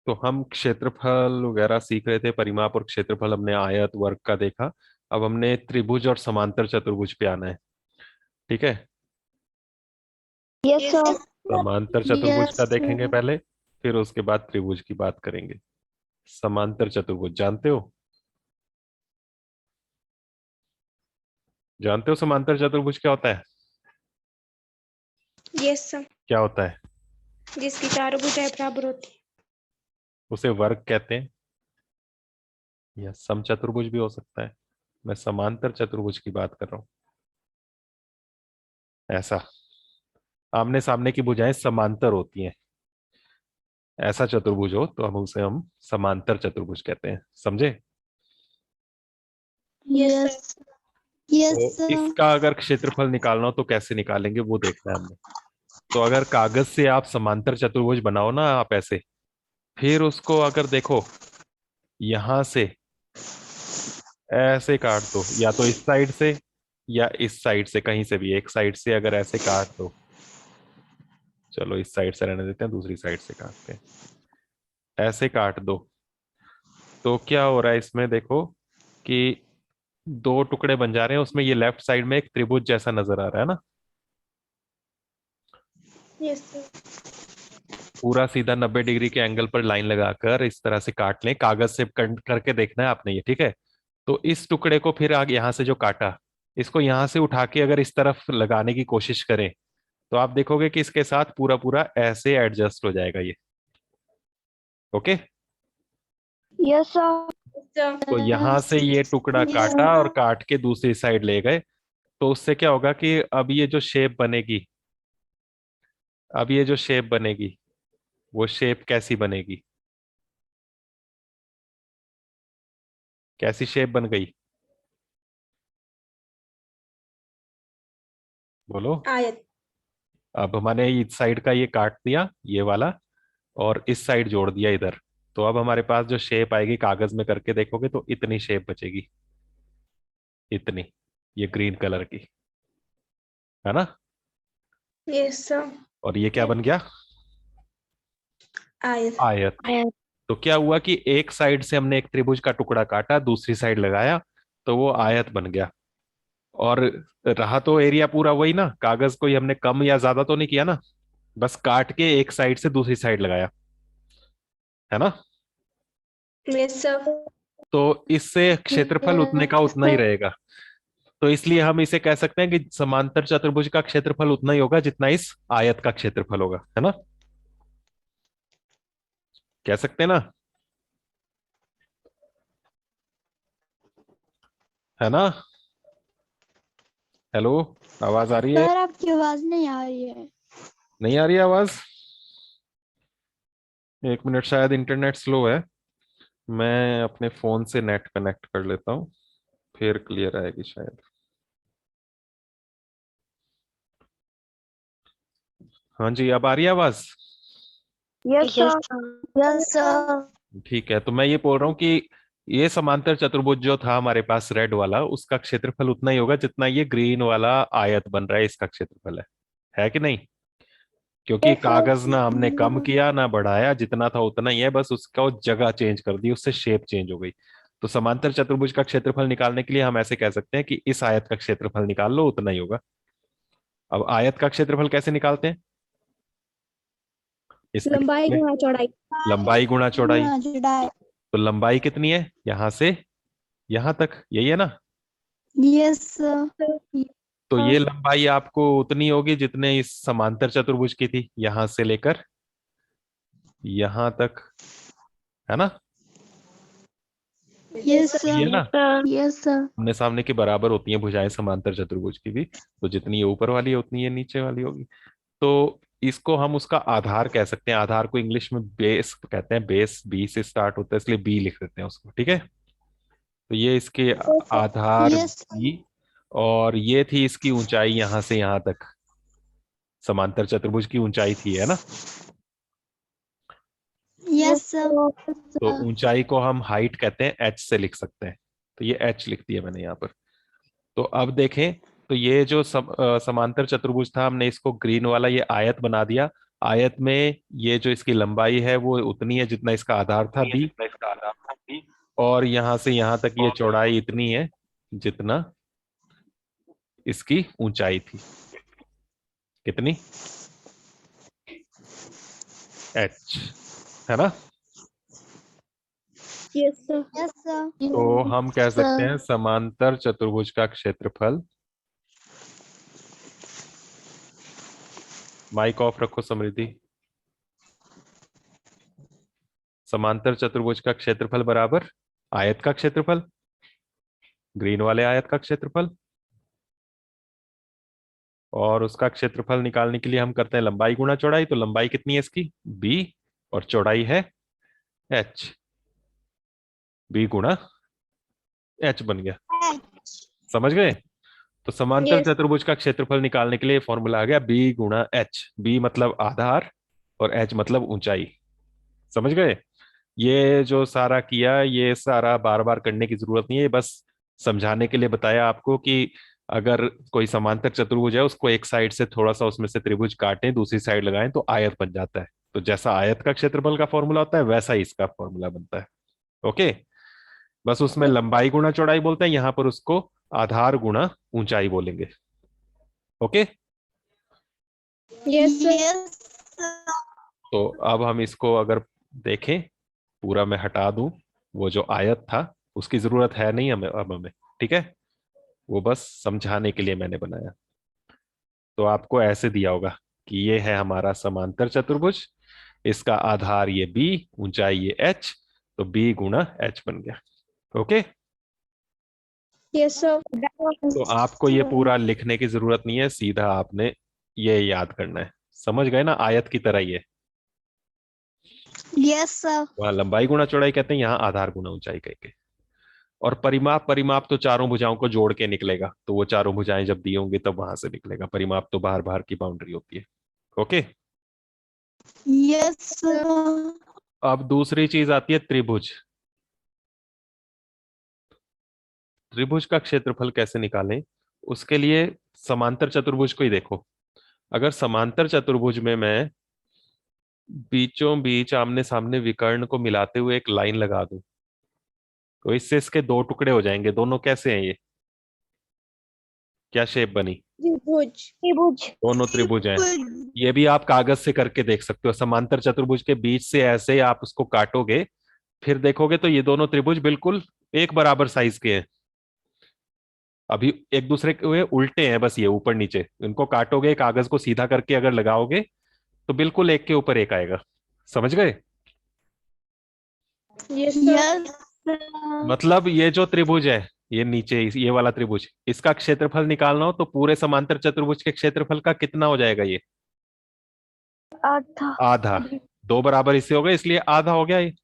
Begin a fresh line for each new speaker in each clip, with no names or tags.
तो हम क्षेत्रफल वगैरह सीख रहे थे, परिमाप और क्षेत्रफल, हमने आयत वर्ग का देखा। अब हमने त्रिभुज और समांतर चतुर्भुज पे आना है। ठीक है।
Yes sir.
समांतर चतुर्भुज
यस
का देखेंगे
सर।
पहले, फिर उसके बाद त्रिभुज की बात करेंगे। समांतर चतुर्भुज जानते हो? जानते हो समांतर चतुर्भुज क्या होता है?
Yes sir.
क्या होता है?
जिसकी चारों भुजाएं बराबर होती
उसे वर्ग कहते हैं, या समचतुर्भुज भी हो सकता है। मैं समांतर चतुर्भुज की बात कर रहा हूं। ऐसा आमने सामने की भुजाएं समांतर होती हैं, ऐसा चतुर्भुज हो तो हम समांतर चतुर्भुज कहते हैं। समझे?
है। Yes
yes.
सर।
यस
तो
सर।
इसका अगर क्षेत्रफल निकालना हो तो कैसे निकालेंगे वो देखना है हमने। तो अगर कागज से आप समांतर चतुर्भुज बनाओ ना, आप ऐसे, फिर उसको अगर देखो यहां से ऐसे काट दो, या तो इस साइड से या इस साइड से, कहीं से भी एक साइड से अगर ऐसे काट दो। चलो इस साइड से रहने देते हैं, दूसरी साइड से काटते हैं। ऐसे काट दो तो क्या हो रहा है इसमें देखो कि दो टुकड़े बन जा रहे हैं उसमें। ये लेफ्ट साइड में एक त्रिभुज जैसा नजर आ रहा है ना।
Yes sir.
पूरा सीधा 90 डिग्री के एंगल पर लाइन लगाकर इस तरह से काट लें, कागज से करके देखना है आपने ये। ठीक है। तो इस टुकड़े को फिर आगे यहां से जो काटा, इसको यहां से उठा के अगर इस तरफ लगाने की कोशिश करें तो आप देखोगे कि इसके साथ पूरा पूरा ऐसे एडजस्ट हो जाएगा ये। ओके।
Yes sir.
तो यहां से ये टुकड़ा काटा और काट के दूसरी साइड ले गए, तो उससे क्या होगा कि अब ये जो शेप बनेगी वो शेप कैसी बनेगी? कैसी शेप बन गई? बोलो।
आयत।
अब हमने इस साइड का ये काट दिया ये वाला, और इस साइड जोड़ दिया इधर। तो अब हमारे पास जो शेप आएगी, कागज में करके देखोगे तो इतनी शेप बचेगी, इतनी, ये ग्रीन कलर की, है ना।
Yes sir.
और ये क्या बन गया?
आयत।
आयत। तो क्या हुआ कि एक साइड से हमने एक त्रिभुज का टुकड़ा काटा, दूसरी साइड लगाया, तो वो आयत बन गया। और रहा तो एरिया पूरा वही ना, कागज को ही हमने कम या ज्यादा तो नहीं किया ना, बस काट के एक साइड से दूसरी साइड लगाया, है ना।
Yes sir.
तो इससे क्षेत्रफल उतने का उतना ही रहेगा। तो इसलिए हम इसे कह सकते हैं कि समांतर चतुर्भुज का क्षेत्रफल उतना ही होगा जितना इस आयत का क्षेत्रफल होगा, है ना। कह सकते हैं ना, है ना। हेलो, आवाज आ रही है?
सर आपकी आवाज नहीं आ रही है।
नहीं आ रही है आवाज? एक मिनट, शायद इंटरनेट स्लो है। मैं अपने फोन से नेट कनेक्ट कर लेता हूँ, फिर क्लियर आएगी शायद। हाँ जी, अब आ रही है आवाज?
Yes sir. Yes sir.
ठीक है। तो मैं ये बोल रहा हूँ कि ये समांतर चतुर्भुज जो था हमारे पास रेड वाला, उसका क्षेत्रफल उतना ही होगा जितना ये ग्रीन वाला आयत बन रहा है, इसका क्षेत्रफल है कि नहीं? क्योंकि
यस
कागज ना हमने कम
सर।
किया ना बढ़ाया, जितना था उतना ही है, बस उसका वो जगह चेंज कर दी, उससे शेप चेंज हो गई। तो समांतर चतुर्भुज का क्षेत्रफल निकालने के लिए हम ऐसे कह सकते हैं कि इस आयत का क्षेत्रफल निकाल लो, उतना ही होगा। अब आयत का क्षेत्रफल कैसे निकालते हैं? इसके लिए
लंबाई
हमें
गुणा चौड़ाई।
लंबाई गुणा चौड़ाई।
गुणा चौड़ाई।
तो लंबाई कितनी है यहां से यहां तक, यही है ना।
Yes sir.
तो ये लंबाई आपको उतनी होगी जितने इस समांतर चतुर्भुज की थी, यहां से लेकर यहां तक, है ना।
यस
सही है ना।
सर। Yes sir.
आमने सामने के बराबर होती हैं भुजाएं समांतर चतुर्भुज की भी, तो जितनी ये ऊपर वाली है उतनी ये नीचे वाली होगी। तो इसको हम उसका आधार कह सकते हैं। आधार को इंग्लिश में बेस कहते हैं, बेस बी से स्टार्ट होता है इसलिए बी लिख देते हैं उसको। ठीक है। तो ये इसके आधार
यस।
बी, और ये थी इसकी ऊंचाई यहां से यहां तक, समांतर चतुर्भुज की ऊंचाई थी, है ना।
Yes sir.
तो ऊंचाई को हम हाइट कहते हैं, एच से लिख सकते हैं। तो ये एच लिख दिया मैंने यहाँ पर। तो अब देखें, तो ये जो समांतर चतुर्भुज था, हमने इसको ग्रीन वाला ये आयत बना दिया। आयत में ये जो इसकी लंबाई है वो उतनी है जितना इसका आधार था बी, और यहां से यहां तक ये चौड़ाई इतनी है जितना इसकी ऊंचाई थी। कितनी? h, है ना?
Yes sir.
Yes sir.
तो हम कह सकते हैं समांतर चतुर्भुज का क्षेत्रफल, माइक ऑफ रखो समृद्धि। समांतर चतुर्भुज का क्षेत्रफल बराबर आयत का क्षेत्रफल, ग्रीन वाले आयत का क्षेत्रफल, और उसका क्षेत्रफल निकालने के लिए हम करते हैं लंबाई गुणा चौड़ाई। तो लंबाई कितनी है इसकी? b, और चौड़ाई है h, b गुणा h बन गया। समझ गए? तो समांतर
यस।
चतुर्भुज का क्षेत्रफल निकालने के लिए फॉर्मूला आ गया b गुणा h। b मतलब आधार और h मतलब ऊंचाई। समझ गए? ये जो सारा किया, ये सारा बार बार करने की जरूरत नहीं है, बस समझाने के लिए बताया आपको कि अगर कोई समांतर चतुर्भुज है उसको एक साइड से थोड़ा सा उसमें से त्रिभुज काटें, दूसरी साइड लगाएं तो आयत बन जाता है। तो जैसा आयत का क्षेत्रफल का फॉर्मूला होता है वैसा ही इसका फॉर्मूला बनता है। ओके, बस उसमें लंबाई गुणा चौड़ाई बोलते हैं, यहां पर उसको आधार गुणा ऊंचाई बोलेंगे। Okay,
yes sir.
यस
तो अब हम इसको अगर देखें, पूरा मैं हटा दूं, वो जो आयत था उसकी जरूरत है नहीं हमें अब हमें, ठीक है? वो बस समझाने के लिए मैंने बनाया। तो आपको ऐसे दिया होगा कि ये है हमारा समांतर चतुर्भुज, इसका आधार ये b, ऊंचाई ये h, तो b गुणा h बन गया। Okay,
yes sir.
तो आपको ये पूरा लिखने की जरूरत नहीं है, सीधा आपने ये याद करना है। समझ गए ना? आयत की तरह ही है।
Yes sir.
वहां लंबाई गुणा चौड़ाई कहते हैं, यहाँ आधार गुणा ऊंचाई कह के। और परिमाप, परिमाप तो चारों भुजाओं को जोड़ के निकलेगा, तो वो चारों भुजाएं जब दी होंगी तब वहां से निकलेगा। परिमाप तो बाहर बाहर की बाउंड्री होती है। Okay,
yes sir.
अब दूसरी चीज आती है त्रिभुज। त्रिभुज का क्षेत्रफल कैसे निकालें? उसके लिए समांतर चतुर्भुज को ही देखो। अगर समांतर चतुर्भुज में मैं बीचों बीच आमने सामने विकर्ण को मिलाते हुए एक लाइन लगा दूं, तो इससे इसके दो टुकड़े हो जाएंगे। दोनों कैसे हैं? ये क्या शेप बनी?
त्रिभुज। त्रिभुज।
दोनों त्रिभुज हैं। ये भी आप कागज से करके देख सकते हो। समांतर चतुर्भुज के बीच से ऐसे आप उसको काटोगे, फिर देखोगे तो ये दोनों त्रिभुज बिल्कुल एक बराबर साइज के हैं। अभी एक दूसरे के उल्टे हैं, बस ये ऊपर नीचे। इनको काटोगे, कागज को सीधा करके अगर लगाओगे तो बिल्कुल एक के ऊपर एक आएगा। समझ गए?
Yes sir.
यस
मतलब ये जो त्रिभुज है, ये नीचे ये वाला त्रिभुज, इसका क्षेत्रफल निकालना हो तो पूरे समांतर चतुर्भुज के क्षेत्रफल का कितना हो जाएगा? ये
आधा।
आधा। दो बराबर हिस्से हो गए इसलिए आधा हो गया ये,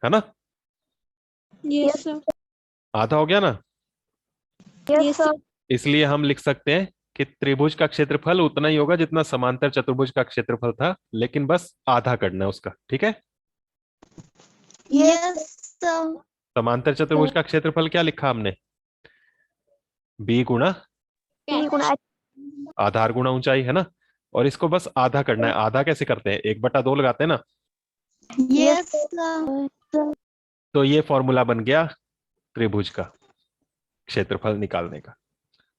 है ना?
Yes sir.
आधा हो गया ना?
Yes sir.
इसलिए हम लिख सकते हैं कि त्रिभुज का क्षेत्रफल उतना ही होगा जितना समांतर चतुर्भुज का क्षेत्रफल था, लेकिन बस आधा करना है उसका। ठीक है?
Yes sir.
समांतर चतुर्भुज का क्षेत्रफल क्या लिखा हमने? b गुणा आधार गुणा ऊंचाई, है ना? और इसको बस आधा करना है। आधा कैसे करते हैं? 1/2 लगाते हैं ना।
Yes sir.
तो ये फॉर्मूला बन गया त्रिभुज का क्षेत्रफल निकालने का।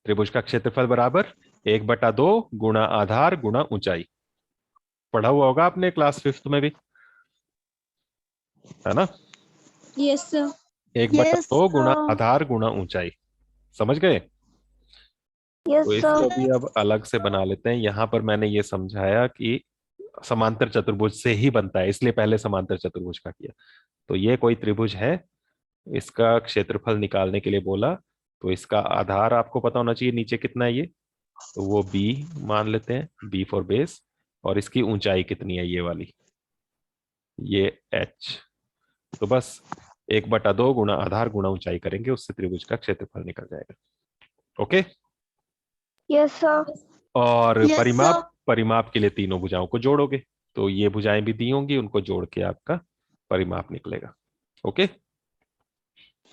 त्रिभुज का क्षेत्रफल बराबर 1/2 गुणा आधार गुणा ऊंचाई। पढ़ा हुआ होगा आपने क्लास 5th में भी, है ना?
Yes sir.
1/2 गुणा आधार गुणा ऊंचाई। समझ गए?
यस
तो इसको भी अब अलग से बना लेते हैं। यहां पर मैंने ये समझाया कि समांतर चतुर्भुज से ही बनता है, इसलिए पहले समांतर चतुर्भुज का किया। तो ये कोई त्रिभुज है, इसका क्षेत्रफल निकालने के लिए बोला, तो इसका आधार आपको पता होना चाहिए नीचे कितना है ये, तो वो b मान लेते हैं, b फॉर बेस। और इसकी ऊंचाई कितनी है? ये वाली, ये h। तो बस 1/2 गुणा आधार गुणा ऊंचाई करेंगे, उससे त्रिभुज का क्षेत्रफल निकल जाएगा। Okay,
yes sir.
और
Yes,
परिमाप,
sir.
परिमाप के लिए तीनों भुजाओं को जोड़ोगे, तो ये भुजाएं भी दी होंगी, उनको जोड़ के आपका परिमाप निकलेगा। Okay,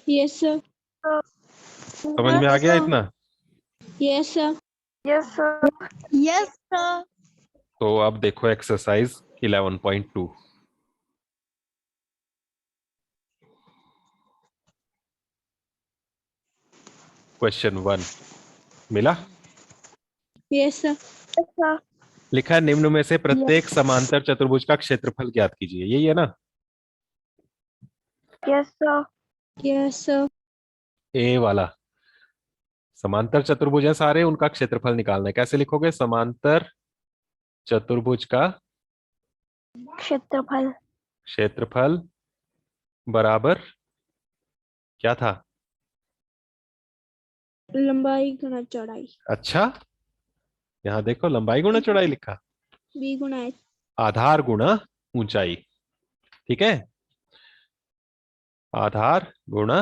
yes sir.
समझ में आ गया इतना?
Yes sir.
Yes sir. Yes sir.
तो अब देखो एक्सरसाइज 11.2। क्वेश्चन 1 मिला।
Yes, sir.
Yes, sir.
लिखा है निम्न में से प्रत्येक समांतर चतुर्भुज का क्षेत्रफल ज्ञात कीजिए। यही है ना?
Yes, sir.
Yes, sir.
ए वाला समांतर चतुर्भुज है सारे, उनका क्षेत्रफल निकालना है। कैसे लिखोगे? समांतर चतुर्भुज का
क्षेत्रफल
क्षेत्रफल बराबर क्या था?
लंबाई गुना चौड़ाई।
अच्छा, यहां देखो लंबाई गुणा चौड़ाई लिखा।
B गुना H।
आधार गुणा ऊंचाई। ठीक है, आधार गुणा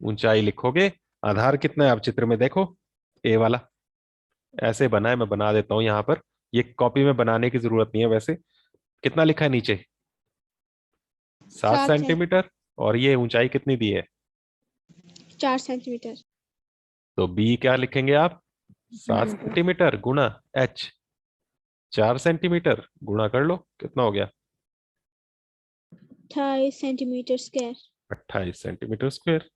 ऊंचाई लिखोगे। आधार कितना है आप चित्र में देखो, ए वाला ऐसे बना है, मैं बना देता हूं यहां पर। ये कॉपी में बनाने की जरूरत नहीं है वैसे। कितना लिखा है नीचे? 7
7
सेंटीमीटर। और ये ऊंचाई कितनी दी है?
4 सेंटीमीटर।
तो बी क्या लिखेंगे आप? 7 सेंटीमीटर गुणा एच 4 सेंटीमीटर गुणा कर लो, कितना हो गया?
28 centimetre square.
28 centimetre square.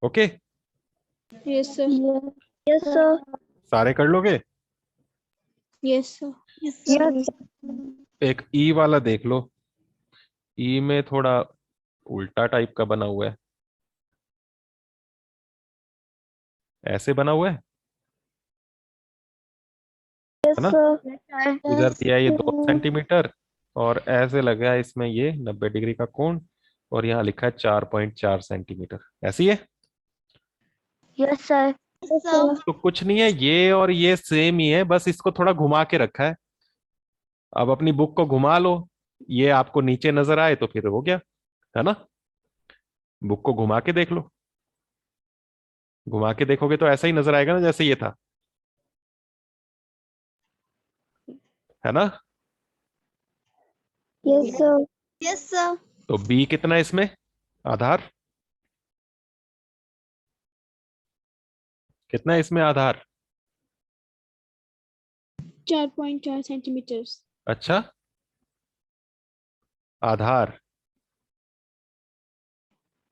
Okay,
Yes, sir.
Yes, sir.
सारे कर लोगे?
Yes, sir.
Yes, sir.
एक ई वाला देख लो। ई में थोड़ा उल्टा टाइप का बना हुआ है। ऐसे बना हुआ है
Yes,
ना?
sir.
इधर दिया है ये 2 सेंटीमीटर, और ऐसे लगा है इसमें ये 90 डिग्री का कोण, और यहाँ लिखा है 4.4 सेंटीमीटर। ऐसी है।
Yes, sir. Yes, sir.
तो कुछ नहीं है, ये और ये सेम ही है, बस इसको थोड़ा घुमा के रखा है। अब अपनी बुक को घुमा लो, ये आपको नीचे नजर आए तो फिर हो गया, है ना? बुक को घुमा के देख लो। घुमा के देखोगे तो ऐसा ही नजर आएगा ना जैसे ये था, है ना?
Yes, sir. Yes, sir.
तो बी कितना है इसमें? आधार कितना है इसमें? आधार
4.4 सेंटीमीटर।
अच्छा, आधार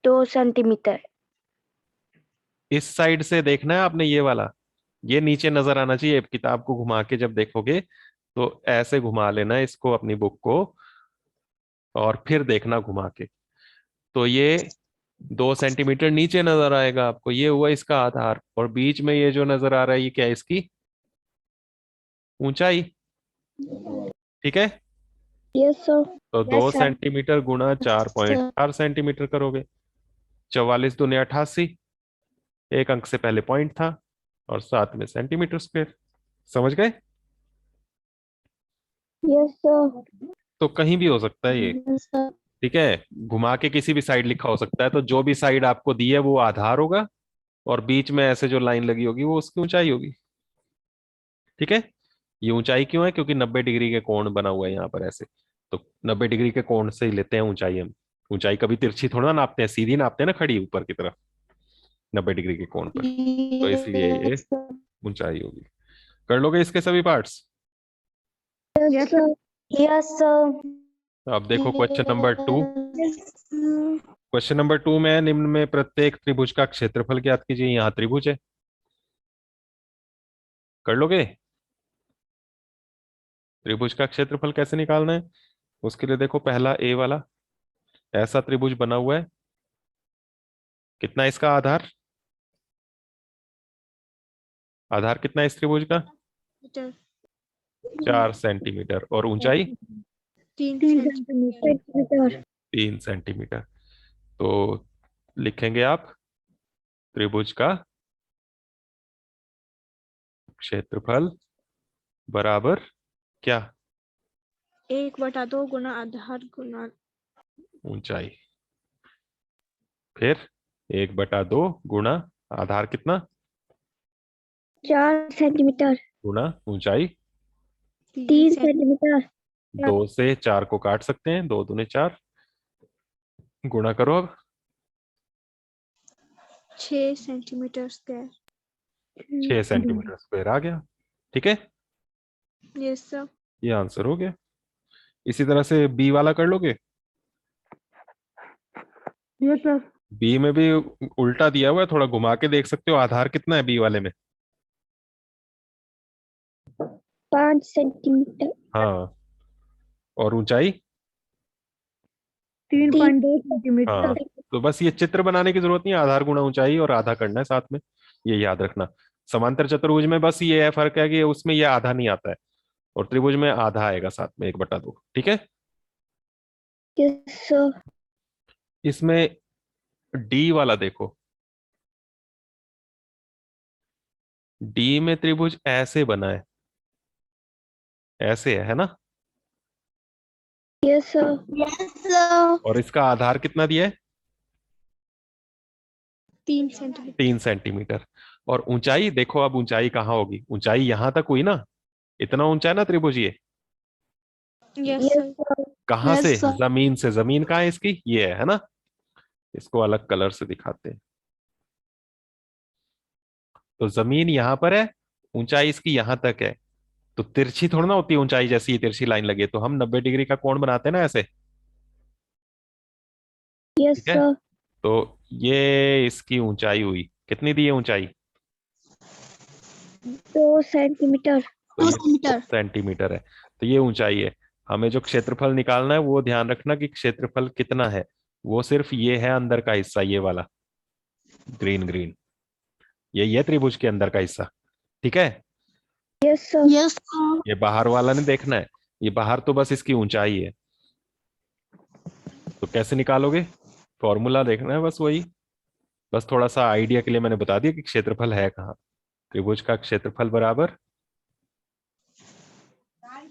2 सेंटीमीटर।
इस साइड से देखना है आपने, ये वाला, ये नीचे नजर आना चाहिए। किताब को घुमा के जब देखोगे तो ऐसे घुमा लेना इसको, अपनी बुक को, और फिर देखना घुमा के। तो ये 2 सेंटीमीटर नीचे नजर आएगा आपको, ये हुआ इसका आधार। और बीच में ये जो नजर आ रहा है ये क्या है? इसकी ऊंचाई। ठीक है,
Yes, sir.
तो 2 सेंटीमीटर गुणा 4.4 सेंटीमीटर करोगे। 44×2 = 88, एक अंक से पहले पॉइंट था, और साथ में सेंटीमीटर स्क्वायर। समझ गए?
Yes, sir.
तो कहीं भी हो सकता है ये।
Yes, sir.
ठीक है, घुमा के किसी भी साइड लिखा हो सकता है। तो जो भी साइड आपको दी है वो आधार होगा, और बीच में ऐसे जो लाइन लगी होगी वो उसकी ऊंचाई होगी। ठीक है, ये ऊंचाई क्यों है? क्योंकि 90 डिग्री के कोण बना हुआ है यहाँ पर ऐसे। तो 90 डिग्री के कोण से ही लेते हैं ऊंचाई हम। ऊंचाई कभी तिरछी थोड़ा ना नापते हैं, सीधी नापते हैं ना, खड़ी ऊपर की तरफ 90 डिग्री के कोण पर। तो इसलिए ये
Yes, sir.
ऊंचाई होगी। कर लोगे इसके सभी parts?
Yes, sir. Yes, sir.
अब देखो question number 2।
Yes, sir.
Question number 2 में है, निम्न में प्रत्येक त्रिभुज का क्षेत्रफल ज्ञात कीजिए। यहाँ त्रिभुज है, कर लोगे? त्रिभुज का क्षेत्रफल कैसे निकालना है? उसके लिए देखो, पहला ए वाला ऐसा त्रिभुज बना हुआ है। कितना है इसका आधार? आधार कितना है इस त्रिभुज का?
मीटर।
4 सेंटीमीटर। और ऊंचाई
3
3
सेंटीमीटर।
सेंटीमीटर।
3 सेंटीमीटर। तो लिखेंगे आप त्रिभुज का क्षेत्रफल बराबर क्या?
1/2 गुना आधार गुना
ऊंचाई। फिर 1/2 गुणा आधार कितना
4 सेंटीमीटर।
गुणा ऊंचाई
3 सेंटीमीटर।
2 से 4 को काट सकते हैं, 2 दूने 4, गुणा करो अब।
6 सेंटीमीटर स्क्वायर।
6 सेंटीमीटर स्क्वायर आ गया। ठीक है,
यस सर।
ये आंसर हो गया। इसी तरह से बी वाला कर लोगे।
Yes sir.
बी में भी उल्टा दिया हुआ है, थोड़ा घुमा के देख सकते हो। आधार कितना है बी वाले में?
5 सेंटीमीटर।
हाँ, और ऊंचाई?
3.2 सेंटीमीटर।
हाँ, तो बस ये चित्र बनाने की जरूरत नहीं है, आधार गुणा ऊंचाई और आधा करना है साथ में, ये याद रखना। समांतर चतुर्भुज में बस ये है फर्क है कि उसमें ये आधा नहीं आता है, और त्रिभुज में आधा आएगा साथ में, 1/2। ठीक है।
Yes sir.
इसमें डी वाला देखो। डी में त्रिभुज ऐसे बना है, ऐसे है ना?
Yes sir. Yes sir.
और इसका आधार कितना दिया है?
3 सेंटीमीटर।
3 सेंटीमीटर। और ऊंचाई देखो, अब ऊंचाई कहाँ होगी? ऊंचाई यहां तक हुई ना, इतना ऊंचा है ना त्रिभुज ये।
Yes
yes
sir.
सर।
कहाँ से?
Yes, sir.
जमीन से। जमीन कहाँ है इसकी? ये है ना? इसको अलग कलर से दिखाते हैं। तो जमीन यहां पर है, ऊंचाई इसकी यहां तक है। तो तिरछी थोड़ा ना होती है ऊंचाई, जैसी ये तिरछी लाइन लगी है, तो हम 90 डिग्री का कोण बनाते हैं ना ऐसे।
यस
ठीक है।
सर।
तो ये इसकी ऊंचाई हुई, कितनी दी है ऊंचाई?
2 सेंटीमीटर।
तो ये 2 सेंटीमीटर है, तो ये ऊंचाई है। हमें जो क्षेत्रफल निकालना है वो ध्यान रखना कि क्षेत्रफल कितना है। वो सिर्फ ये है अंदर का हिस्सा, ये वाला ग्रीन ग्रीन, ये है त्रिभुज के अंदर का हिस्सा। ठीक है।
Yes sir. Yes sir.
ये बाहर वाला नहीं देखना है, ये बाहर तो बस इसकी ऊंचाई है। तो कैसे निकालोगे? फॉर्मूला देखना है बस वही। बस थोड़ा सा आइडिया के लिए मैंने बता दिया कि क्षेत्रफल है कहाँ। त्रिभुज का क्षेत्रफल बराबर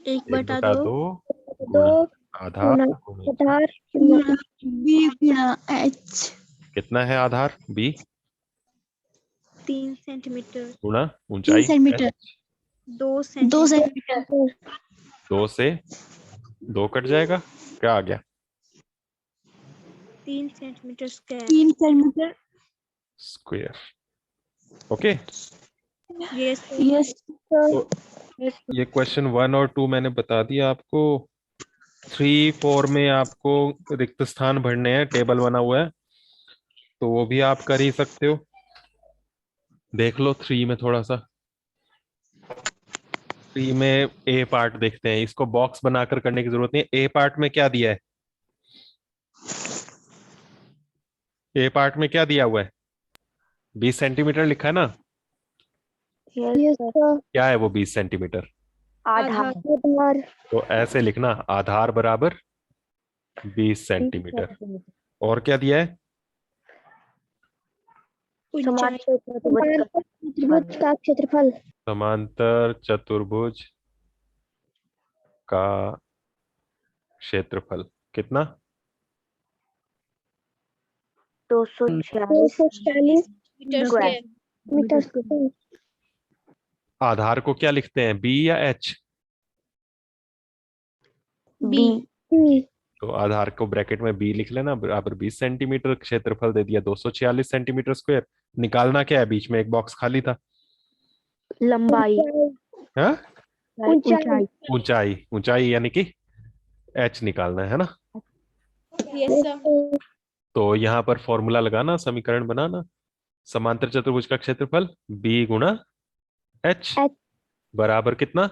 1/2
1/2
दो
गुणा आधार
गुना
गुणित।
आधार बी गुना एच।
कितना है आधार? B
3 centimetre.
गुणा ऊंचाई
3 सेंटीमीटर।
h।
2
2
सेंटीमीटर।
सेंटीमीटर।
2 से 2 कट जाएगा, क्या आ गया?
3 centimetre square.
3 centimetre
square. Okay.
Yes sir.
Yes sir.
तो ये क्वेश्चन 1 और 2 मैंने बता दिया आपको। 3 4 में आपको रिक्त स्थान भरने हैं, टेबल बना हुआ है, तो वो भी आप कर ही सकते हो। देख लो 3 में थोड़ा सा। 3 में ए पार्ट देखते हैं, इसको बॉक्स बनाकर करने की जरूरत नहीं है। ए पार्ट में क्या दिया है? ए पार्ट में क्या दिया हुआ है? 20 सेंटीमीटर लिखा है ना?
Yes sir.
क्या है वो 20 सेंटीमीटर?
आधार। आधार।
तो ऐसे लिखना, आधार बराबर 20 सेंटीमीटर। और क्या दिया है?
ऊंचाई।
त्रिभुज का क्षेत्रफल।
समांतर चतुर्भुज का क्षेत्रफल कितना?
240
मीटर स्क्वायर।
Metre square.
आधार को क्या लिखते हैं, बी या एच?
बी।
तो आधार को ब्रैकेट में बी लिख लेना, बराबर 20 सेंटीमीटर। क्षेत्रफल दे दिया 246 सेंटीमीटर स्क्वायर। निकालना क्या है? बीच में एक बॉक्स खाली था।
लंबाई।
हाँ?
ऊंचाई।
ऊंचाई। ऊंचाई यानी कि एच निकालना है ना?
Yes sir.
तो यहाँ पर फॉर्मूला लगाना, समीकरण बनाना। समांतर चतुर्भुज का क्षेत्रफल बी गुणा एच
H।
बराबर कितना?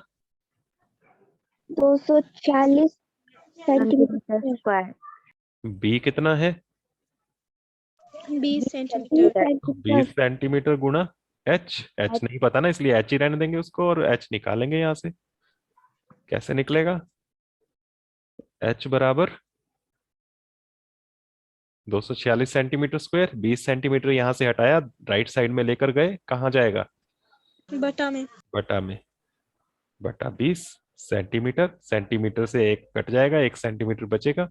240 सेंटीमीटर स्क्वायर।
बी कितना है?
20 सेंटीमीटर।
20 सेंटीमीटर गुणा एच। एच नहीं पता ना, इसलिए एच ही रहने देंगे उसको, और एच निकालेंगे यहां से। कैसे निकलेगा? एच बराबर 246 सेंटीमीटर स्क्वायर। 20 सेंटीमीटर यहां से हटाया, राइट साइड में लेकर गए, कहाँ जाएगा?
बटा में।
बटा में। बटा 20 सेंटीमीटर। सेंटीमीटर से एक कट जाएगा, 1 सेंटीमीटर बचेगा।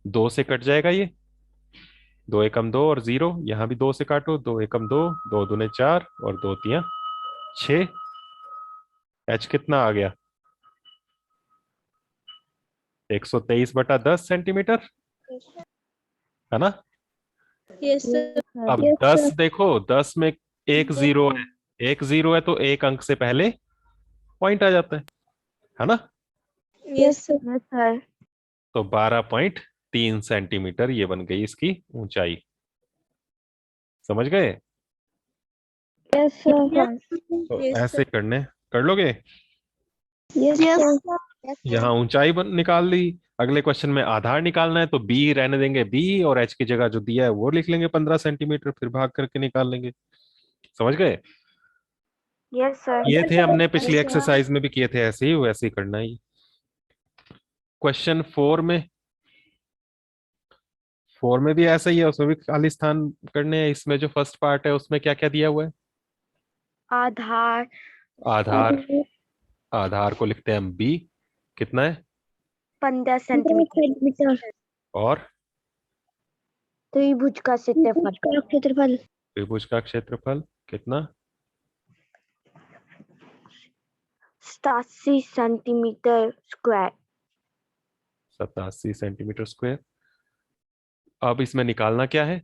2 से कट जाएगा ये, 2 एकम 2 और 0, यहां भी 2 से काटो, 2 एकम 2, 2 दूने 4 और 2 तियां 6। एच कितना आ गया? 123/10 सेंटीमीटर, है ना?
Yes sir.
अब 10 देखो, 10 में एक जीरो है, एक जीरो है तो एक अंक से पहले पॉइंट आ जाता है ना?
Yes sir.
Yes sir.
तो 12.3 सेंटीमीटर ये बन गई इसकी ऊंचाई। समझ गए?
Yes sir.
तो
यस
ऐसे करने कर लोगे।
Yes sir.
यहाँ ऊंचाई निकाल ली। अगले क्वेश्चन में आधार निकालना है तो बी रहने देंगे, बी और एच की जगह जो दिया है वो लिख लेंगे 15 सेंटीमीटर, फिर भाग करके निकाल लेंगे। समझ गए?
Yes sir.
ये थे हमने पिछली
Yes, sir.
एक्सरसाइज में भी किए थे, ऐसे ही वैसे ही करना है। क्वेश्चन 4 में भी ऐसा ही है, उसमें भी खाली स्थान करने हैं। इसमें जो फर्स्ट पार्ट है उसमें क्या क्या दिया हुआ है?
आधार।
आधार। आधार को लिखते हैं हम बी, कितना है?
15 सेंटीमीटर।
और
त्रिभुज का क्षेत्रफल।
त्रिभुज का क्षेत्रफल कितना?
87 सेंटीमीटर स्क्वायर।
87 centimetre square. अब इसमें निकालना क्या है?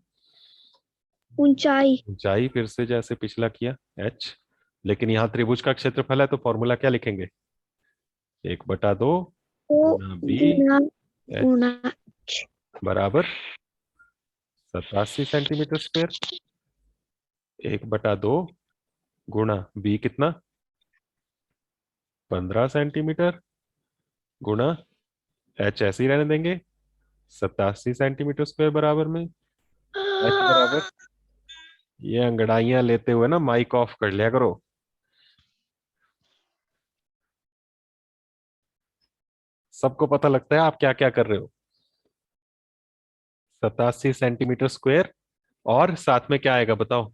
ऊंचाई।
ऊंचाई, फिर से जैसे पिछला किया h, लेकिन यहाँ त्रिभुज का क्षेत्रफल है तो फॉर्मूला क्या लिखेंगे? 1/2 गुना बी h बराबर 87 सेंटीमीटर स्क्वायर। 1/2 गुणा बी कितना? 15 सेंटीमीटर गुणा h ऐसे ही रहने देंगे 87 सेंटीमीटर स्क्वायर बराबर में h बराबर, ये अंगड़ाइयां लेते हुए ना माइक ऑफ कर लिया करो। सबको पता लगता है आप क्या क्या कर रहे हो। 87 सेंटीमीटर स्क्वायर और साथ में क्या आएगा बताओ?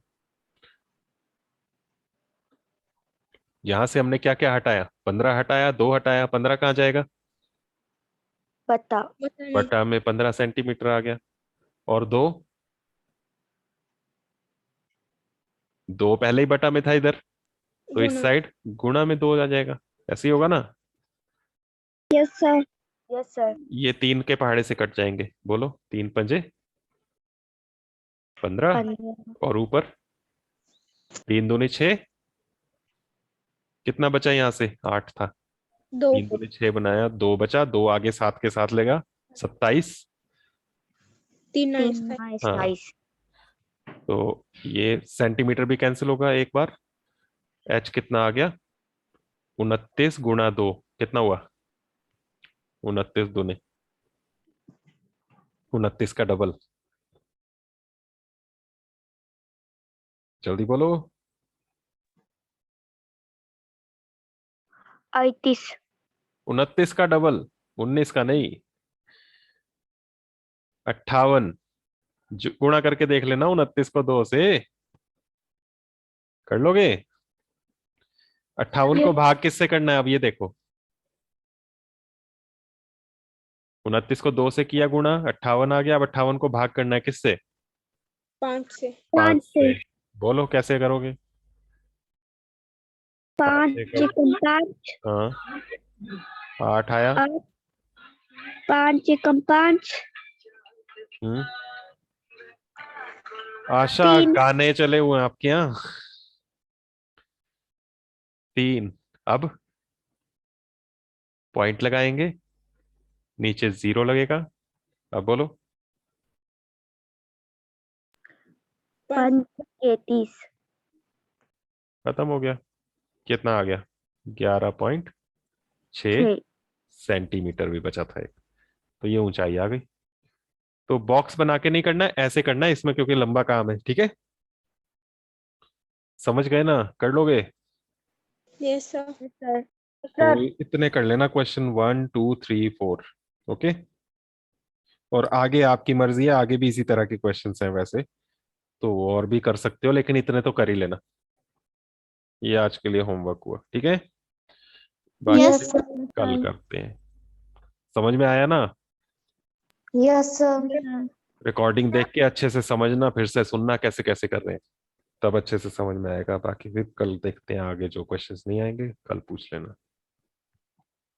यहां से हमने क्या क्या हटाया? 15 हटाया, 2 हटाया, 15 कहाँ जाएगा?
बता।
बटा में 15 सेंटीमीटर आ गया। और 2 पहले ही बटा में था इधर, तो इस
गुना।
साइड गुणा में 2 आ जाएगा। ऐसे ही होगा ना?
Yes sir. Yes sir.
ये 3 के पहाड़े से कट जाएंगे, बोलो 3 पंजे 15 और ऊपर 3 दूनी 6, कितना बचा यहाँ से? 8 था,
2
3 दूनी 6 बनाया, 2 बचा, 2 आगे 7 के साथ लेगा 27।
3
हाँ, तो ये सेंटीमीटर भी कैंसिल होगा एक बार। h कितना आ गया? 29 गुणा 2 कितना हुआ? 29 दूने 29 का डबल। जल्दी बोलो।
38।
29 का डबल, 19 का नहीं, 58। गुणा करके देख लेना 29 को 2 से, कर लोगे? 58 को भाग किससे करना है अब ये देखो। 29 को 2 से किया गुणा, 58 आ गया। अब 58 को भाग करना है किससे?
5 से।
5 से। बोलो कैसे करोगे?
5 एकम 5।
हाँ, 8 आया।
5 एकम 5।
आशा
3।
गाने चले हुए हैं आपके यहाँ। 3। अब पॉइंट लगाएंगे, नीचे 0 लगेगा। अब बोलो।
35।
खत्म हो गया। कितना आ गया? 11.6
6।
सेंटीमीटर भी बचा था एक। तो ये ऊंचाई आ गई। तो बॉक्स बना के नहीं करना है, ऐसे करना है इसमें, क्योंकि लंबा काम है। ठीक है, समझ गए ना? कर लोगे?
Yes sir.
सर।
तो इतने कर लेना, क्वेश्चन 1 2 3 4। ओके, और आगे आपकी मर्जी है, आगे भी इसी तरह के क्वेश्चंस हैं वैसे, तो और भी कर सकते हो, लेकिन इतने तो कर ही लेना। ये आज के लिए होमवर्क हुआ, ठीक है? बाकी
यस
कल करते हैं। समझ में आया ना?
Yes sir.
रिकॉर्डिंग देख के अच्छे से समझना, फिर से सुनना कैसे कैसे कर रहे हैं, तब अच्छे से समझ में आएगा। बाकी फिर कल देखते हैं आगे, जो क्वेश्चंस नहीं आएंगे कल पूछ लेना।